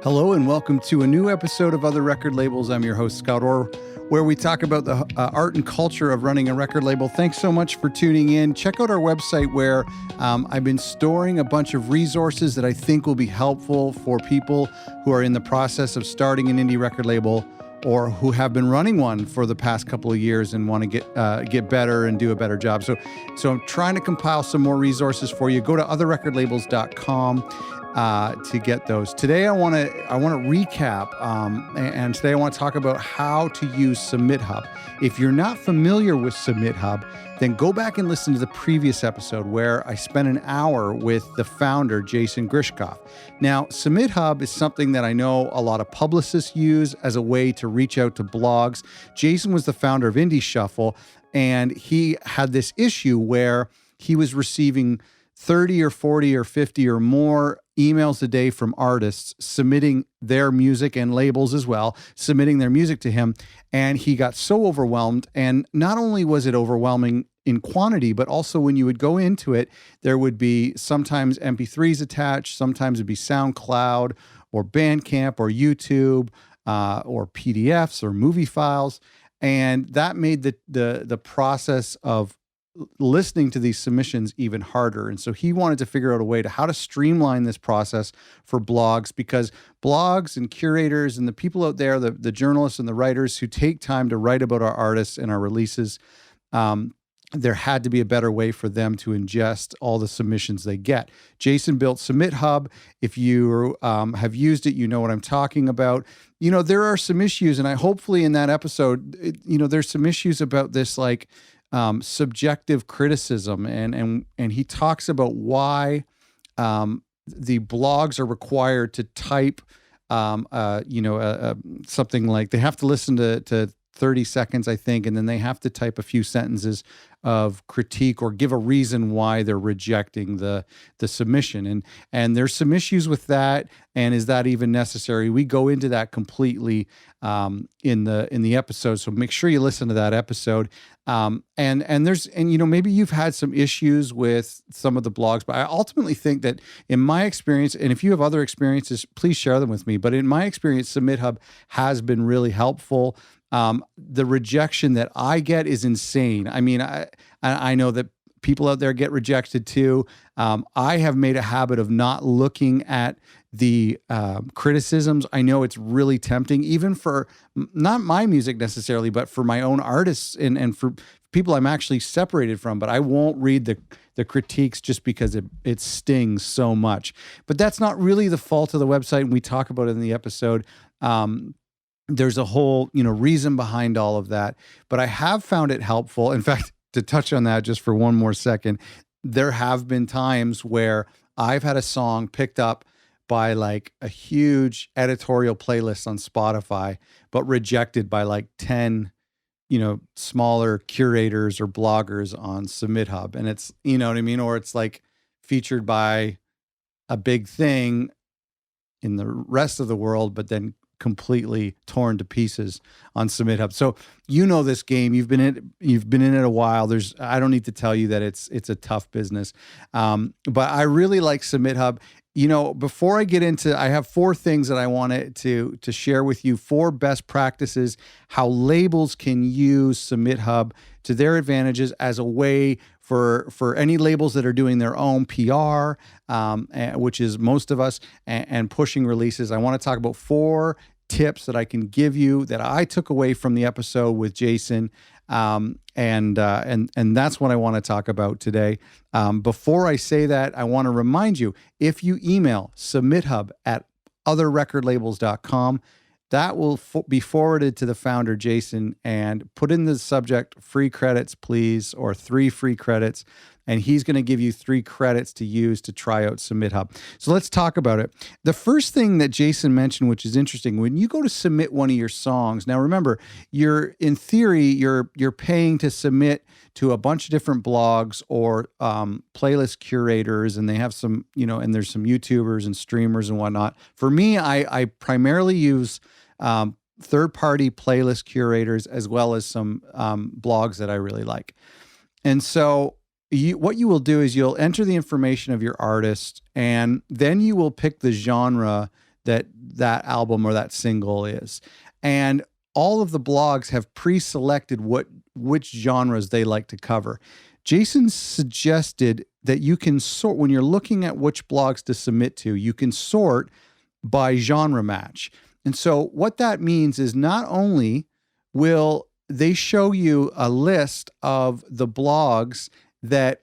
Hello and welcome to a new episode of Other Record Labels. I'm your host, Scott Orr, where we talk about the art and culture of running a record label. Thanks so much for tuning in. Check out our website where I've been storing a bunch of resources that I think will be helpful for people who are in the process of starting an indie record label or who have been running one for the past couple of years and want to get better and do a better job. So I'm trying to compile some more resources for you. Go to otherrecordlabels.com to get those. Today I want to recap, and today I want to talk about how to use SubmitHub. If you're not familiar with SubmitHub, then go back and listen to the previous episode where I spent an hour with the founder, Jason Grishkoff. Now, SubmitHub is something that I know a lot of publicists use as a way to reach out to blogs. Jason was the founder of Indie Shuffle, and he had this issue where he was receiving 30 or 40 or 50 or more emails a day from artists submitting their music, and labels as well, submitting their music to him. And he got so overwhelmed. And not only was it overwhelming in quantity, but also when you would go into it, there would be sometimes MP3s attached, sometimes it'd be SoundCloud or Bandcamp or YouTube or PDFs or movie files. And that made the process of listening to these submissions even harder. And so he wanted to figure out a way to how to streamline this process for blogs, because blogs and curators and the people out there, the journalists and the writers who take time to write about our artists and our releases, there had to be a better way for them to ingest all the submissions they get. Jason built SubmitHub. If you have used it, you know what I'm talking about. You know, there are some issues, and I hopefully in that episode, there's some issues about this, like, subjective criticism, and he talks about why the blogs are required to type something like they have to listen to 30 seconds, I think, and then they have to type a few sentences of critique or give a reason why they're rejecting the submission. And there's some issues with that. And is that even necessary? We go into that completely in the episode. So make sure you listen to that episode. Maybe you've had some issues with some of the blogs, but I ultimately think that in my experience, and if you have other experiences, please share them with me. But in my experience, SubmitHub has been really helpful. The rejection that I get is insane. I mean, I know that people out there get rejected too. I have made a habit of not looking at the criticisms. I know it's really tempting, even for not my music necessarily, but for my own artists and for people I'm actually separated from. But I won't read the critiques just because it stings so much. But that's not really the fault of the website, and we talk about it in the episode. There's a whole, reason behind all of that, but I have found it helpful. In fact, to touch on that just for one more second, there have been times where I've had a song picked up by like a huge editorial playlist on Spotify, but rejected by like 10, smaller curators or bloggers on SubmitHub. And it's, you know what I mean? Or it's like featured by a big thing in the rest of the world, but then completely torn to pieces on SubmitHub. So this game. You've been in it a while. I don't need to tell you that it's a tough business. But I really like SubmitHub. Before I get into, I have 4 things that I wanted to share with you, 4 best practices, how labels can use SubmitHub to their advantages as a way for any labels that are doing their own PR, which is most of us, and pushing releases. I want to talk about 4 tips that I can give you that I took away from the episode with Jason. And that's what I want to talk about today. Before I say that, I want to remind you, if you email submithub@otherrecordlabels.com, that will be forwarded to the founder, Jason, and put in the subject, free credits, please, or 3 free credits. And he's going to give you 3 credits to use to try out SubmitHub. So let's talk about it. The first thing that Jason mentioned, which is interesting, when you go to submit one of your songs, now remember, you're paying to submit to a bunch of different blogs or playlist curators, and they have some, and there's some YouTubers and streamers and whatnot. For me, I primarily use third-party playlist curators as well as some blogs that I really like. And so what you will do is you'll enter the information of your artist, and then you will pick the genre that album or that single is. And all of the blogs have pre-selected which genres they like to cover. Jason suggested that you can sort, when you're looking at which blogs to submit to, you can sort by genre match. And so what that means is not only will they show you a list of the blogs that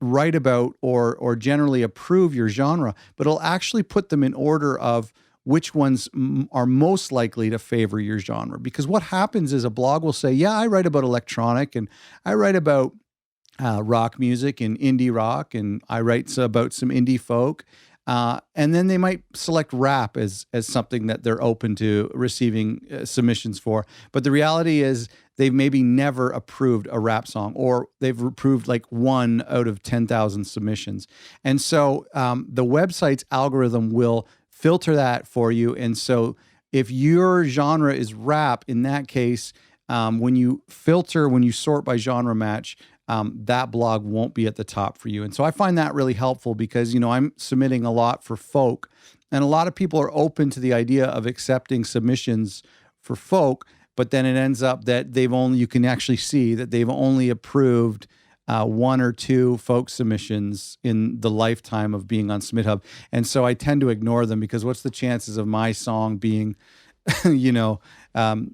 write about or generally approve your genre, but it'll actually put them in order of which ones are most likely to favor your genre. Because what happens is a blog will say, yeah, I write about electronic, and I write about rock music and indie rock, and I write about some indie folk. And then they might select rap as something that they're open to receiving submissions for. But the reality is they've maybe never approved a rap song, or they've approved like 1 out of 10,000 submissions. And so the website's algorithm will filter that for you. And so if your genre is rap, in that case, when you sort by genre match, that blog won't be at the top for you. And so I find that really helpful because, I'm submitting a lot for folk, and a lot of people are open to the idea of accepting submissions for folk, but then it ends up that you can actually see that they've only approved 1 or 2 folk submissions in the lifetime of being on SubmitHub. And so I tend to ignore them, because what's the chances of my song being,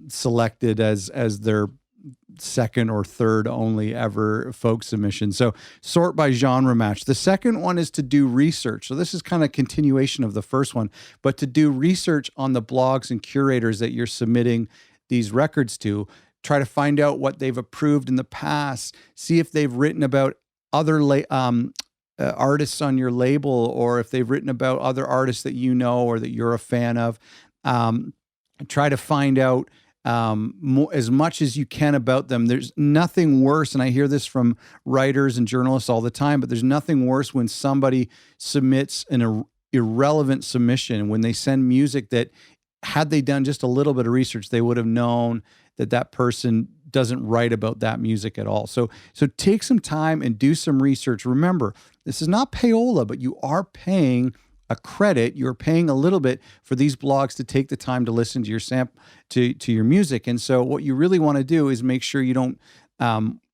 selected as their second or third only ever folk submission? So sort by genre match. The second one is to do research. So this is kind of continuation of the first one, but to do research on the blogs and curators that you're submitting these records to. Try to find out what they've approved in the past. See if they've written about other artists on your label, or if they've written about other artists that you know or that you're a fan of. Try to find out as much as you can about them. There's nothing worse, and I hear this from writers and journalists all the time, but there's nothing worse when somebody submits an irrelevant submission, when they send music that, had they done just a little bit of research, they would have known that person doesn't write about that music at all. So take some time and do some research. Remember, this is not payola, but you are paying a credit. You're paying a little bit for these blogs to take the time to listen to your to your music. And so what you really want to do is make sure you don't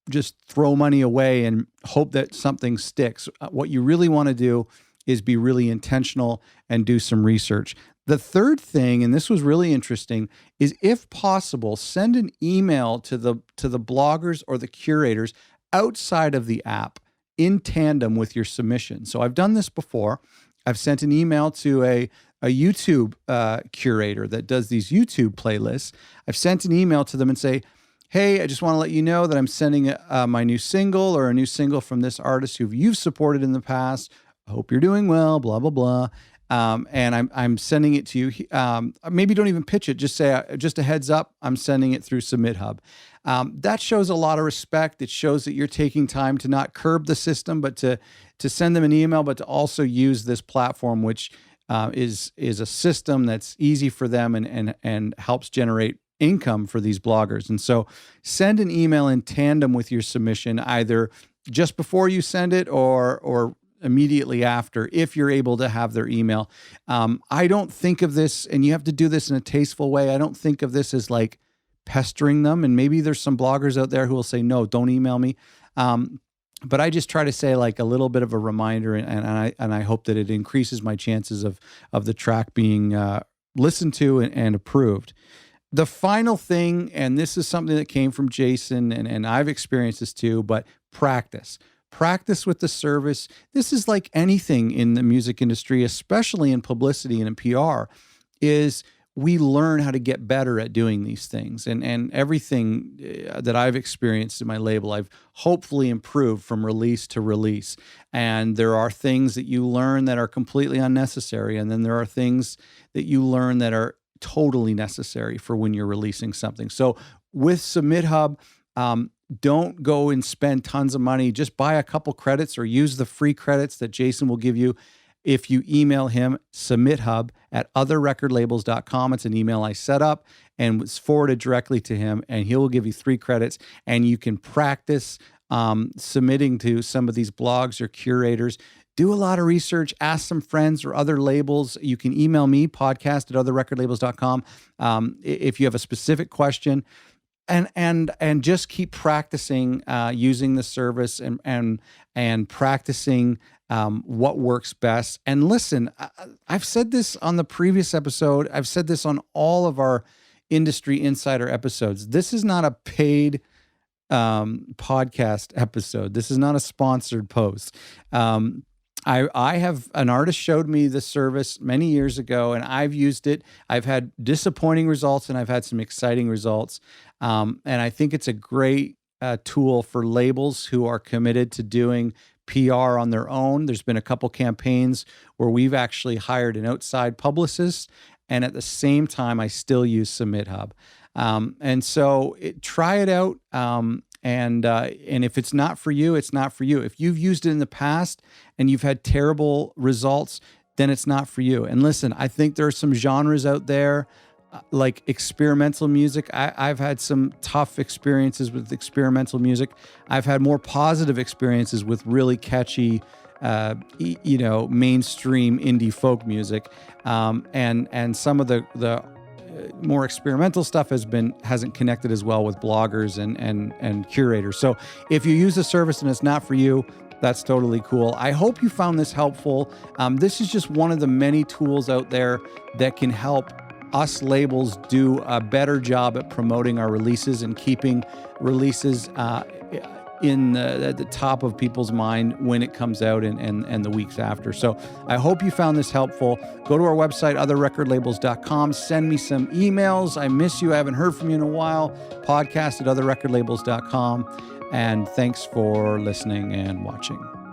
just throw money away and hope that something sticks. What you really want to do is be really intentional and do some research. The third thing, and this was really interesting, is if possible, send an email to the bloggers or the curators outside of the app in tandem with your submission. So I've done this before. I've sent an email to a YouTube curator that does these YouTube playlists. I've sent an email to them and say, hey, I just want to let you know that I'm sending my new single, or a new single from this artist who you've supported in the past. I hope you're doing well, blah, blah, blah. And I'm sending it to you. Maybe don't even pitch it. Just say, just a heads up, I'm sending it through SubmitHub. That shows a lot of respect. It shows that you're taking time to not curb the system, but to send them an email, but to also use this platform, which is a system that's easy for them and helps generate income for these bloggers. And so send an email in tandem with your submission, either just before you send it or immediately after, if you're able to have their email. I don't think of this, and you have to do this in a tasteful way, I don't think of this as like pestering them. And maybe there's some bloggers out there who will say, no, don't email me. But I just try to say like a little bit of a reminder, and I hope that it increases my chances of the track being listened to and approved. The final thing, and this is something that came from Jason, and I've experienced this too, but practice. Practice with the service. This is like anything in the music industry, especially in publicity and in PR, is we learn how to get better at doing these things. And everything that I've experienced in my label, I've hopefully improved from release to release. And there are things that you learn that are completely unnecessary. And then there are things that you learn that are totally necessary for when you're releasing something. So with SubmitHub, don't go and spend tons of money. Just buy a couple credits or use the free credits that Jason will give you if you email him, SubmitHub@otherrecordlabels.com. It's an email I set up and was forwarded directly to him, and he will give you 3 credits, and you can practice submitting to some of these blogs or curators, do a lot of research, ask some friends or other labels. You can email me, podcast@otherrecordlabels.com, if you have a specific question. And just keep practicing using the service and practicing what works best. And listen, I've said this on the previous episode. I've said this on all of our Industry Insider episodes. This is not a paid podcast episode. This is not a sponsored post. I have an artist showed me the service many years ago, and I've used it. I've had disappointing results, and I've had some exciting results. And I think it's a great tool for labels who are committed to doing PR on their own. There's been a couple campaigns where we've actually hired an outside publicist, and at the same time, I still use SubmitHub. And so try it out. And if it's not for you, it's not for you. If you've used it in the past and you've had terrible results, then it's not for you. And listen, I think there are some genres out there like experimental music. I've had some tough experiences with experimental music. I've had more positive experiences with really catchy, mainstream indie folk music. And some of the more experimental stuff hasn't connected as well with bloggers and curators. So if you use the service and it's not for you, that's totally cool. I hope you found this helpful. This is just one of the many tools out there that can help us labels do a better job at promoting our releases and keeping releases in the top of people's mind when it comes out and the weeks after. So I hope you found this helpful. Go to our website, otherrecordlabels.com. Send me some emails. I miss you. I haven't heard from you in a while. Podcast@otherrecordlabels.com. And thanks for listening and watching.